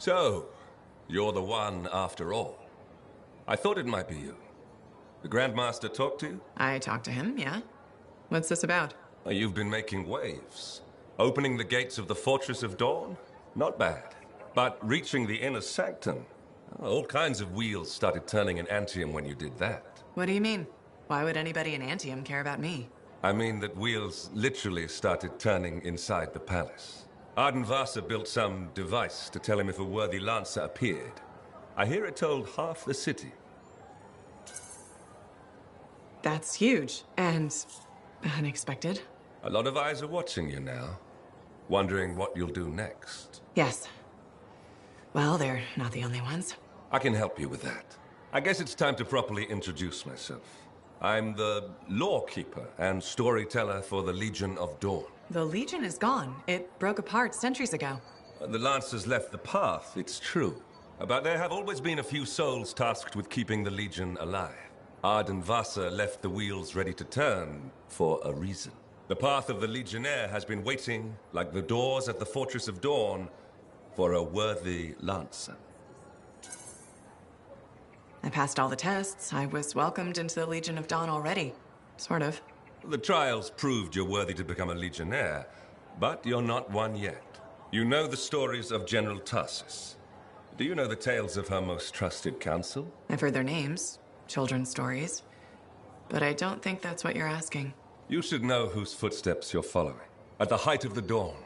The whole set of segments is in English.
So, you're the one after all. I thought it might be you. The Grandmaster talked to you? I talked to him, yeah. What's this about? You've been making waves. Opening the gates of the Fortress of Dawn? Not bad. But reaching the inner sanctum? All kinds of wheels started turning in Anthem when you did that. What do you mean? Why would anybody in Anthem care about me? I mean that wheels literally started turning inside the palace. Ardenvasa built some device to tell him if a worthy lancer appeared. I hear it told half the city. That's huge, and unexpected. A lot of eyes are watching you now, wondering what you'll do next. Yes. Well, they're not the only ones. I can help you with that. I guess it's time to properly introduce myself. I'm the lawkeeper and storyteller for the Legion of Dawn. The Legion is gone. It broke apart centuries ago. The Lancers left the path, it's true. But there have always been a few souls tasked with keeping the Legion alive. Ardenvasa left the wheels ready to turn for a reason. The path of the Legionnaire has been waiting, like the doors at the Fortress of Dawn, for a worthy Lancer. I passed all the tests. I was welcomed into the Legion of Dawn already. Sort of. The trials proved you're worthy to become a Legionnaire, but you're not one yet. You know the stories of General Tarsus. Do you know the tales of her most trusted council? I've heard their names, children's stories, but I don't think that's what you're asking. You should know whose footsteps you're following. At the height of the dawn,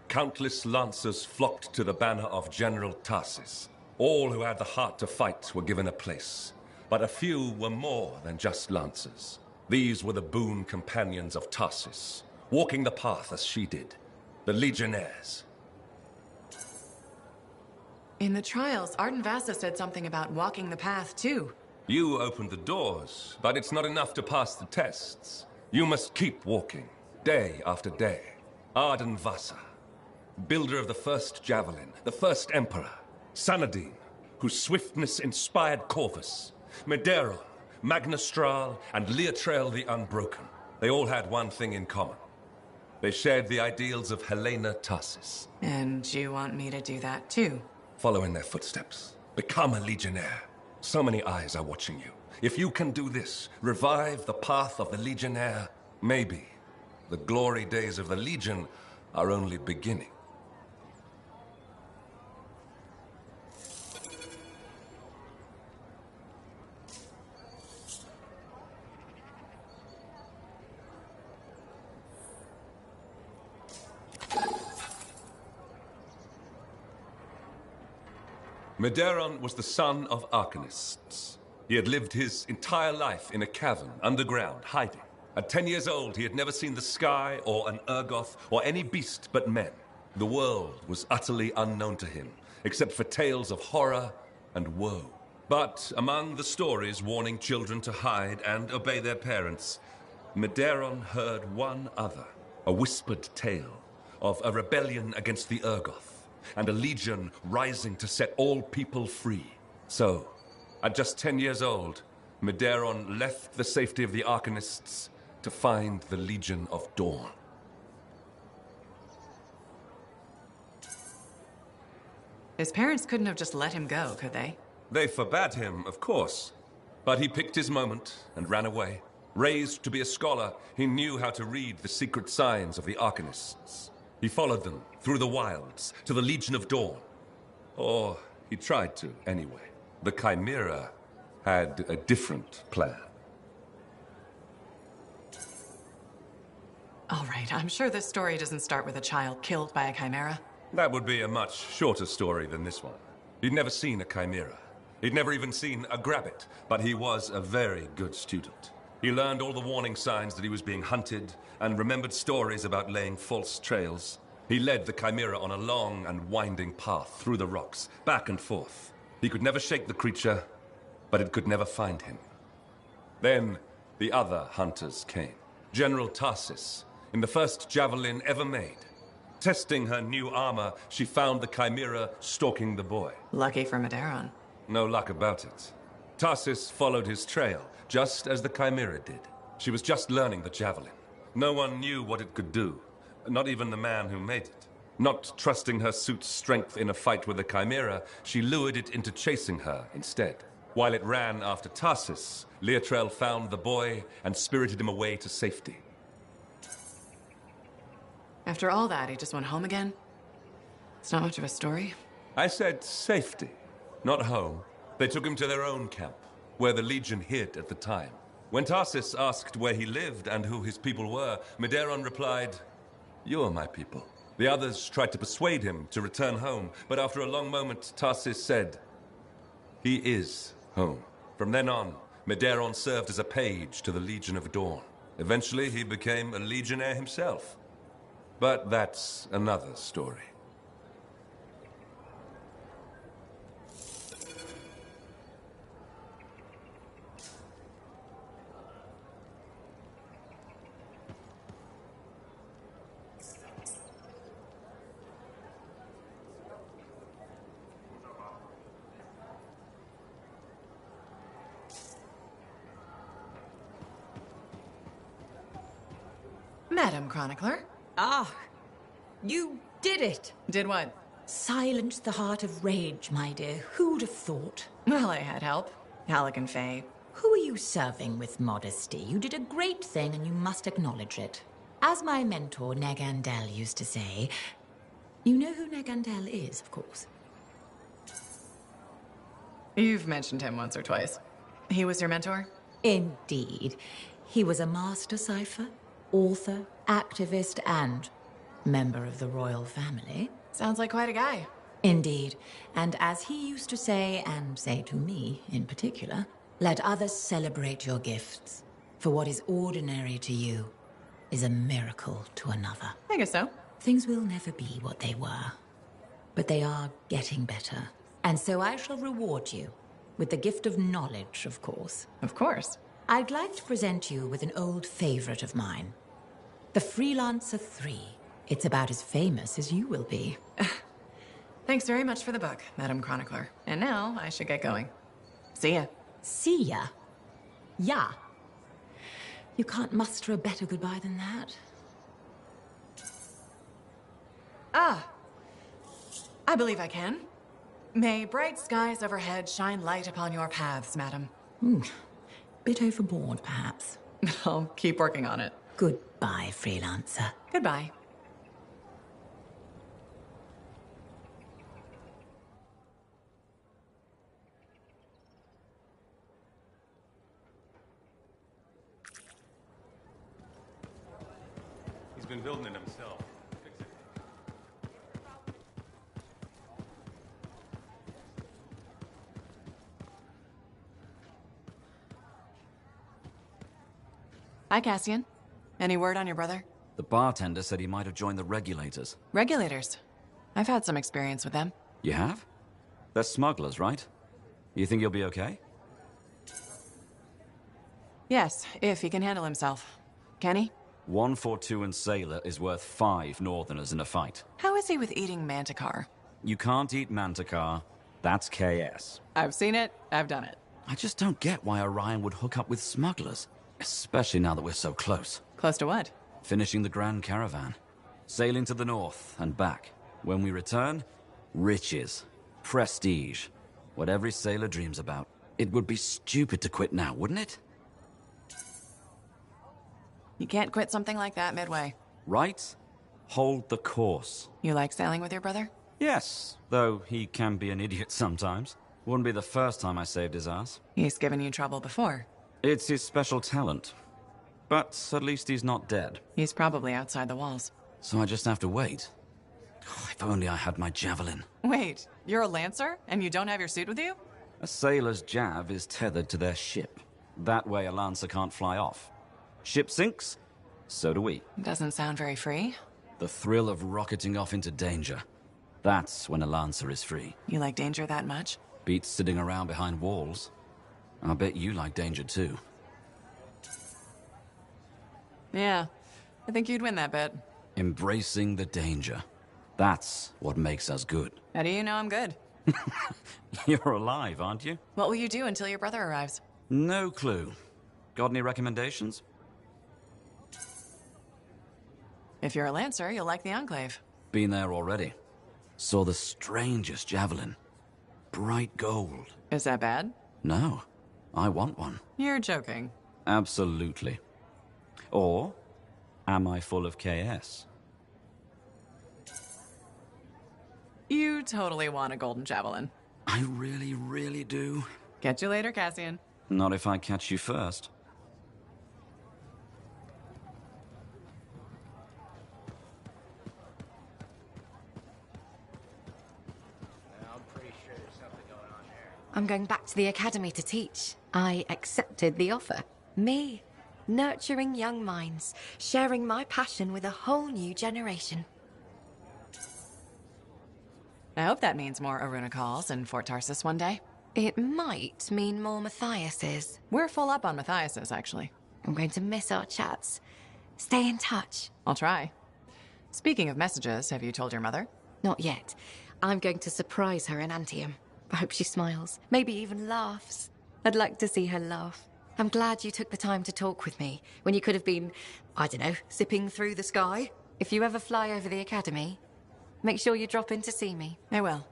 countless lancers flocked to the banner of General Tarsus. All who had the heart to fight were given a place, but a few were more than just lancers. These were the boon companions of Tarsus, walking the path as she did, the Legionnaires. In the trials, Ardenvasa said something about walking the path, too. You opened the doors, but it's not enough to pass the tests. You must keep walking, day after day. Ardenvasa, builder of the first javelin, the first emperor. Sanadine, whose swiftness inspired Corvus. Medeiros, Magnastral, and Leotrail the Unbroken. They all had one thing in common. They shared the ideals of Helena Tarsus. And you want me to do that, too? Follow in their footsteps. Become a Legionnaire. So many eyes are watching you. If you can do this, revive the path of the Legionnaire, maybe the glory days of the Legion are only beginning. Medeiros was the son of arcanists. He had lived his entire life in a cavern, underground, hiding. At 10 years old, he had never seen the sky or an Urgoth or any beast but men. The world was utterly unknown to him, except for tales of horror and woe. But among the stories warning children to hide and obey their parents, Medeiros heard one other, a whispered tale of a rebellion against the Urgoth, and a legion rising to set all people free. So, at just 10 years old, Medeiros left the safety of the Arcanists to find the Legion of Dawn. His parents couldn't have just let him go, could they? They forbade him, of course. But he picked his moment and ran away. Raised to be a scholar, he knew how to read the secret signs of the Arcanists. He followed them through the wilds to the Legion of Dawn. Or he tried to, anyway. The Chimera had a different plan. All right, I'm sure this story doesn't start with a child killed by a Chimera. That would be a much shorter story than this one. He'd never seen a Chimera. He'd never even seen a Grabbit, but he was a very good student. He learned all the warning signs that he was being hunted, and remembered stories about laying false trails. He led the Chimera on a long and winding path through the rocks, back and forth. He could never shake the creature, but it could never find him. Then, the other hunters came. General Tarsus, in the first javelin ever made. Testing her new armor, she found the Chimera stalking the boy. Lucky for Medeiros. No luck about it. Tarsus followed his trail, just as the Chimera did. She was just learning the javelin. No one knew what it could do, not even the man who made it. Not trusting her suit's strength in a fight with a chimera, she lured it into chasing her instead. While it ran after Tarsus, Leotrel found the boy and spirited him away to safety. After all that, he just went home again? It's not much of a story. I said safety, not home. They took him to their own camp, where the Legion hid at the time. When Tarsus asked where he lived and who his people were, Medeiron replied, "You are my people." The others tried to persuade him to return home, but after a long moment, Tarsus said, "He is home." From then on, Medeiron served as a page to the Legion of Dawn. Eventually, he became a legionnaire himself. But that's another story. Madam Chronicler. Ah, you did it! Did what? Silenced the heart of rage, my dear. Who'd have thought? Well, I had help. Alec and Faye. Who are you serving with modesty? You did a great thing and you must acknowledge it. As my mentor, Negandel, used to say, you know who Negandel is, of course. You've mentioned him once or twice. He was your mentor? Indeed. He was a master cipher, author, activist, and member of the royal family. Sounds like quite a guy. Indeed. And as he used to say, and say to me in particular, let others celebrate your gifts. For what is ordinary to you is a miracle to another. I guess so. Things will never be what they were, but they are getting better. And so I shall reward you with the gift of knowledge, of course. Of course. I'd like to present you with an old favorite of mine, the Freelancer 3. It's about as famous as you will be. Thanks very much for the book, Madam Chronicler. And now I should get going. See ya. See ya? Yeah. You can't muster a better goodbye than that. Ah. I believe I can. May bright skies overhead shine light upon your paths, madam. Bit overboard, perhaps. I'll keep working on it. Goodbye, Freelancer. Goodbye. He's been building it himself. Fix it. Hi, Cassian. Any word on your brother? The bartender said he might have joined the regulators. Regulators. I've had some experience with them. You have? They're smugglers, right? You think you'll be okay? Yes, if he can handle himself. Can he? 142 and Sailor is worth 5 Northerners in a fight. How is he with eating manticar? You can't eat Manticar. That's KS. I've seen it. I've done it. I just don't get why Orion would hook up with smugglers. Especially now that we're so close. Close to what? Finishing the Grand Caravan. Sailing to the north and back. When we return, riches. Prestige. What every sailor dreams about. It would be stupid to quit now, wouldn't it? You can't quit something like that midway. Right? Hold the course. You like sailing with your brother? Yes, though he can be an idiot sometimes. Wouldn't be the first time I saved his ass. He's given you trouble before. It's his special talent. But at least he's not dead. He's probably outside the walls. So I just have to wait. Oh, if only I had my javelin. Wait, you're a lancer and you don't have your suit with you? A sailor's jav is tethered to their ship. That way a lancer can't fly off. Ship sinks, so do we. Doesn't sound very free. The thrill of rocketing off into danger. That's when a lancer is free. You like danger that much? Beats sitting around behind walls. I bet you like danger too. Yeah, I think you'd win that bet. Embracing the danger. That's what makes us good. How do you know I'm good? You're alive, aren't you? What will you do until your brother arrives? No clue. Got any recommendations? If you're a lancer, you'll like the Enclave. Been there already. Saw the strangest javelin. Bright gold. Is that bad? No, I want one. You're joking. Absolutely. Or am I full of KS? You totally want a golden javelin. I really, really do. Catch you later, Cassian. Not if I catch you first. I'm going back to the academy to teach. I accepted the offer. Me, nurturing young minds, sharing my passion with a whole new generation. I hope that means more Aruna calls in Fort Tarsis one day. It might mean more Matthias's. We're full up on Matthias's, actually. I'm going to miss our chats. Stay in touch. I'll try. Speaking of messages, have you told your mother? Not yet. I'm going to surprise her in Antium. I hope she smiles, maybe even laughs. I'd like to see her laugh. I'm glad you took the time to talk with me when you could have been, I don't know, zipping through the sky. If you ever fly over the academy, make sure you drop in to see me. I will.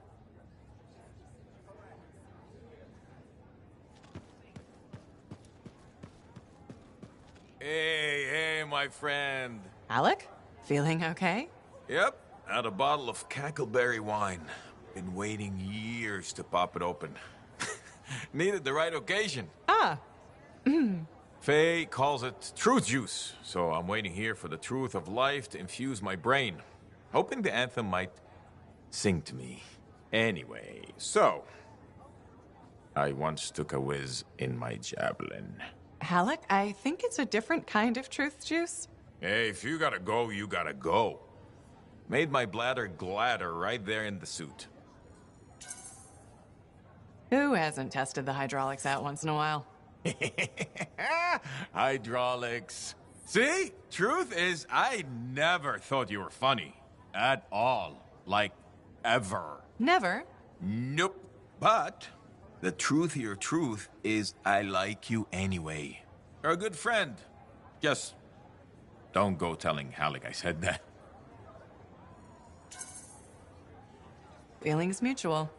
Hey, my friend. Alec? Feeling okay? Yep, had a bottle of cackleberry wine. Been waiting years to pop it open. Needed the right occasion. Ah. Faye calls it truth juice, so I'm waiting here for the truth of life to infuse my brain. Hoping the anthem might sing to me. Anyway, so... I once took a whiz in my javelin. Alec, I think it's a different kind of truth juice. Hey, if you gotta go, you gotta go. Made my bladder gladder right there in the suit. Who hasn't tested the hydraulics out once in a while? Hydraulics. See? Truth is, I never thought you were funny. At all. Like, ever. Never. Nope. But the truthier truth is I like you anyway. You're a good friend. Just don't go telling Halleck I said that. Feelings mutual.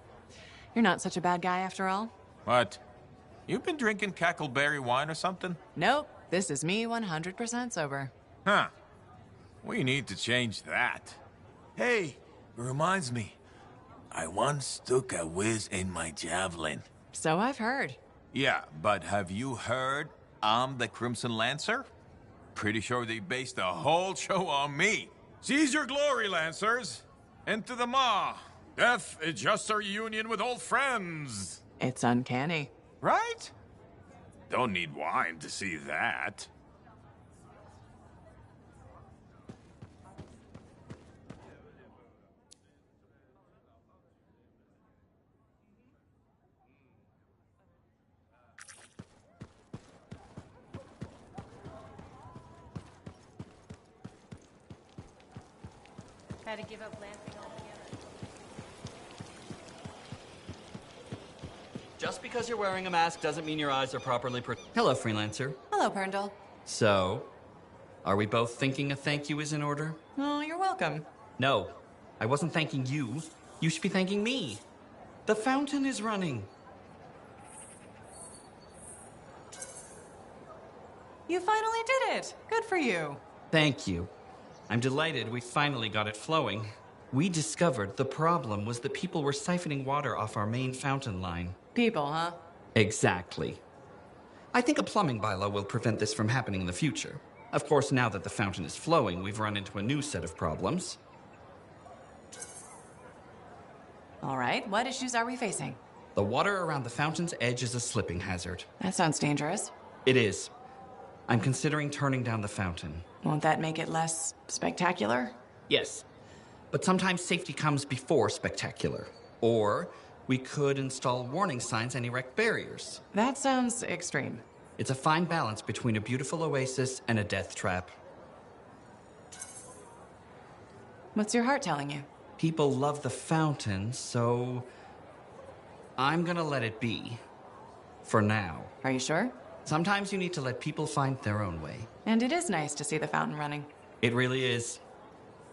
You're not such a bad guy after all. What? You've been drinking cackleberry wine or something? Nope. This is me 100% sober. Huh. We need to change that. Hey, it reminds me. I once took a whiz in my javelin. So I've heard. Yeah, but have you heard I'm the Crimson Lancer? Pretty sure they based the whole show on me. Seize your glory, Lancers! Into the maw! Death is just a reunion with old friends! It's uncanny. Right? Don't need wine to see that. Had to give up lancing altogether. Just because you're wearing a mask doesn't mean your eyes are properly Hello, Freelancer. Hello, Perndle. So, are we both thinking a thank you is in order? Oh, you're welcome. No, I wasn't thanking you. You should be thanking me. The fountain is running. You finally did it. Good for you. Thank you. I'm delighted we finally got it flowing. We discovered the problem was that people were siphoning water off our main fountain line. People, huh? Exactly. I think a plumbing bylaw will prevent this from happening in the future. Of course, now that the fountain is flowing, we've run into a new set of problems. All right, what issues are we facing? The water around the fountain's edge is a slipping hazard. That sounds dangerous. It is. I'm considering turning down the fountain. Won't that make it less spectacular? Yes. But sometimes safety comes before spectacular. Or we could install warning signs and erect barriers. That sounds extreme. It's a fine balance between a beautiful oasis and a death trap. What's your heart telling you? People love the fountain, so I'm gonna let it be. For now. Are you sure? Sometimes you need to let people find their own way. And it is nice to see the fountain running. It really is.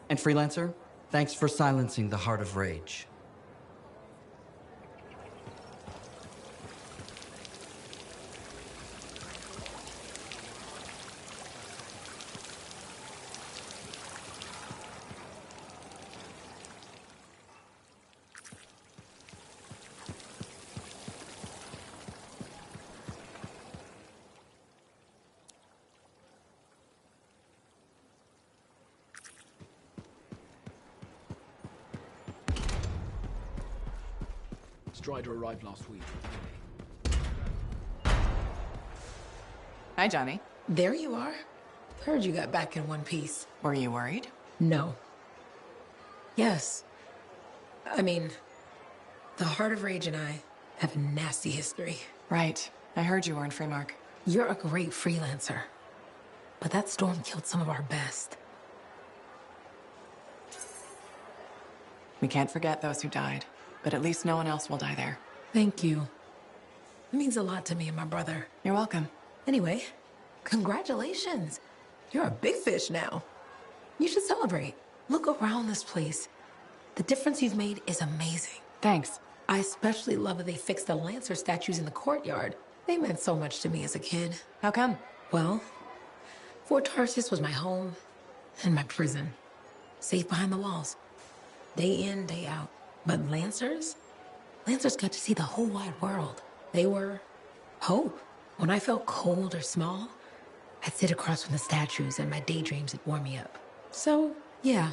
And Freelancer, Thanks for silencing the Heart of Rage. Strider arrived last week. Hi, Johnny. There you are. Heard you got back in one piece. Were you worried? No. Yes. I mean, the Heart of Rage and I have a nasty history. Right. I heard you were in Freemark. You're a great freelancer. But that storm killed some of our best. We can't forget those who died, but at least no one else will die there. Thank you. It means a lot to me and my brother. You're welcome. Anyway, congratulations. You're a big fish now. You should celebrate. Look around this place. The difference you've made is amazing. Thanks. I especially love that they fixed the Lancer statues in the courtyard. They meant so much to me as a kid. How come? Well, Fort Tarsis was my home and my prison. Safe behind the walls. Day in, day out. But Lancers got to see the whole wide world. They were hope. When I felt cold or small, I'd sit across from the statues and my daydreams would warm me up. So, yeah,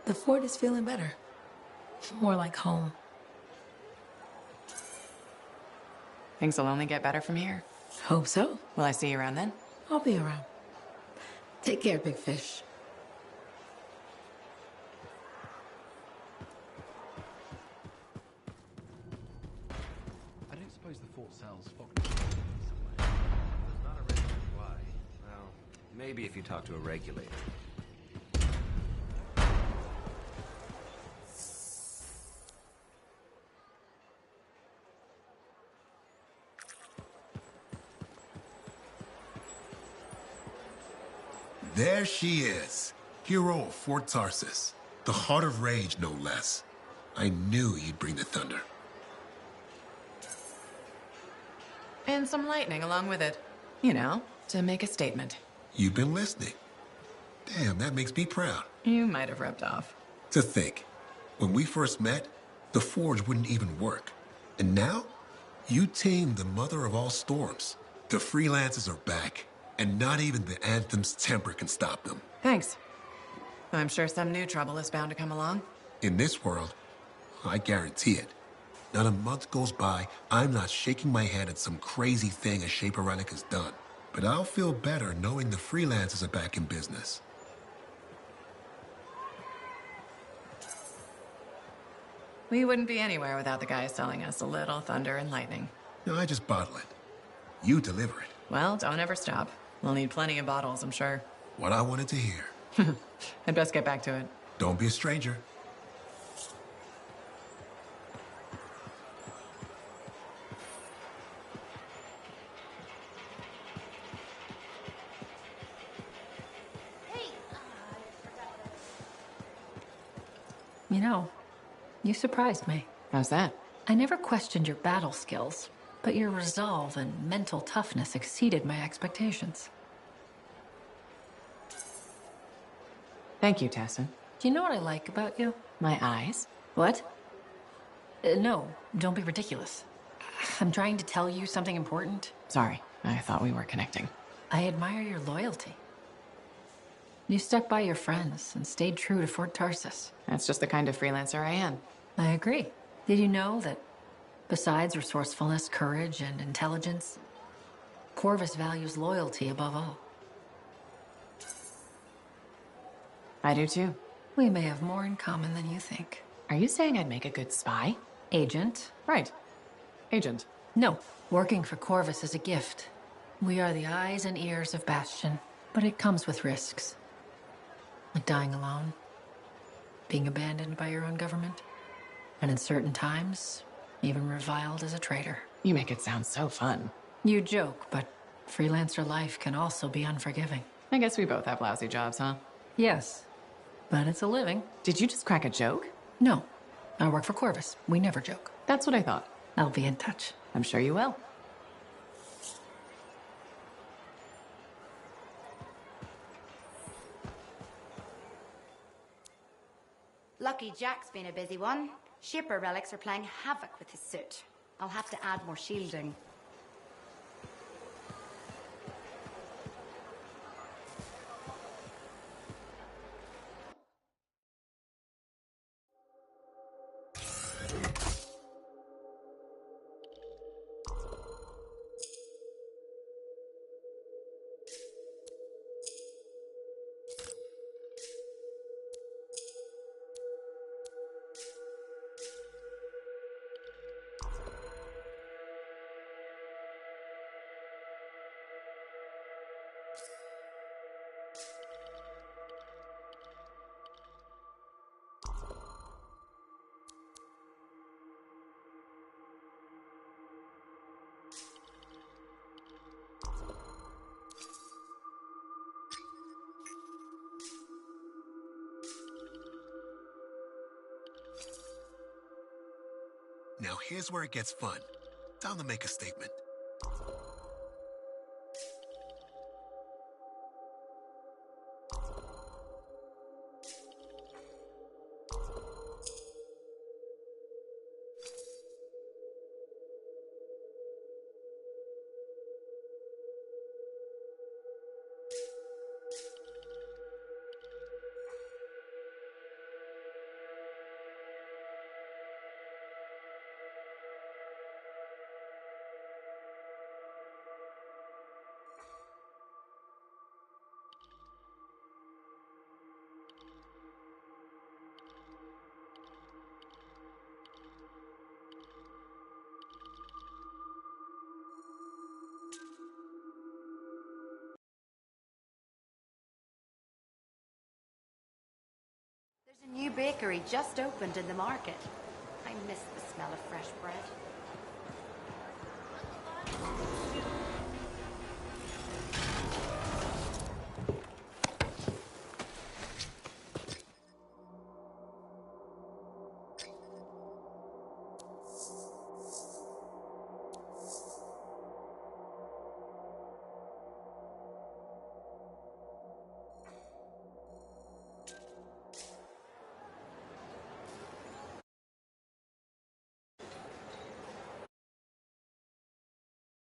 the fort is feeling better. More like home. Things will only get better from here. Hope so. Will I see you around then? I'll be around. Take care, big fish. I don't suppose the fort sells fog. There's not a reason why. Well, maybe if you talk to a regulator. There she is, hero of Fort Tarsis. The Heart of Rage, no less. I knew he'd bring the thunder. And some lightning along with it. You know, to make a statement. You've been listening. Damn, that makes me proud. You might have rubbed off. To think, when we first met, the forge wouldn't even work. And now, you tamed the mother of all storms. The freelancers are back. And not even the Anthem's temper can stop them. Thanks. I'm sure some new trouble is bound to come along. In this world, I guarantee it. Not a month goes by, I'm not shaking my head at some crazy thing a Shaper Relic has done. But I'll feel better knowing the freelancers are back in business. We wouldn't be anywhere without the guys selling us a little thunder and lightning. No, I just bottle it. You deliver it. Well, don't ever stop. We'll need plenty of bottles, I'm sure. What I wanted to hear. I'd best get back to it. Don't be a stranger. You know, you surprised me. How's that? I never questioned your battle skills, but your resolve and mental toughness exceeded my expectations. Thank you, Tassin. Do you know what I like about you? My eyes? What? No, don't be ridiculous. I'm trying to tell you something important. Sorry, I thought we were connecting. I admire your loyalty. You stuck by your friends and stayed true to Fort Tarsis. That's just the kind of freelancer I am. I agree. Did you know that besides resourcefulness, courage, and intelligence, Corvus values loyalty above all? I do too. We may have more in common than you think. Are you saying I'd make a good spy? Agent? Right. Agent. No. Working for Corvus is a gift. We are the eyes and ears of Bastion, but it comes with risks. Like dying alone, being abandoned by your own government, and in certain times, even reviled as a traitor. You make it sound so fun. You joke, but freelancer life can also be unforgiving. I guess we both have lousy jobs, huh? Yes. but it's a living. Did you just crack a joke? No, I work for Corvus. We never joke. That's what I thought. I'll be in touch. I'm sure you will. Lucky Jack's been a busy one. Shipper relics are playing havoc with his suit. I'll have to add more shielding. Now here's where it gets fun. Time to make a statement. There's a new bakery just opened in the market. I miss the smell of fresh bread.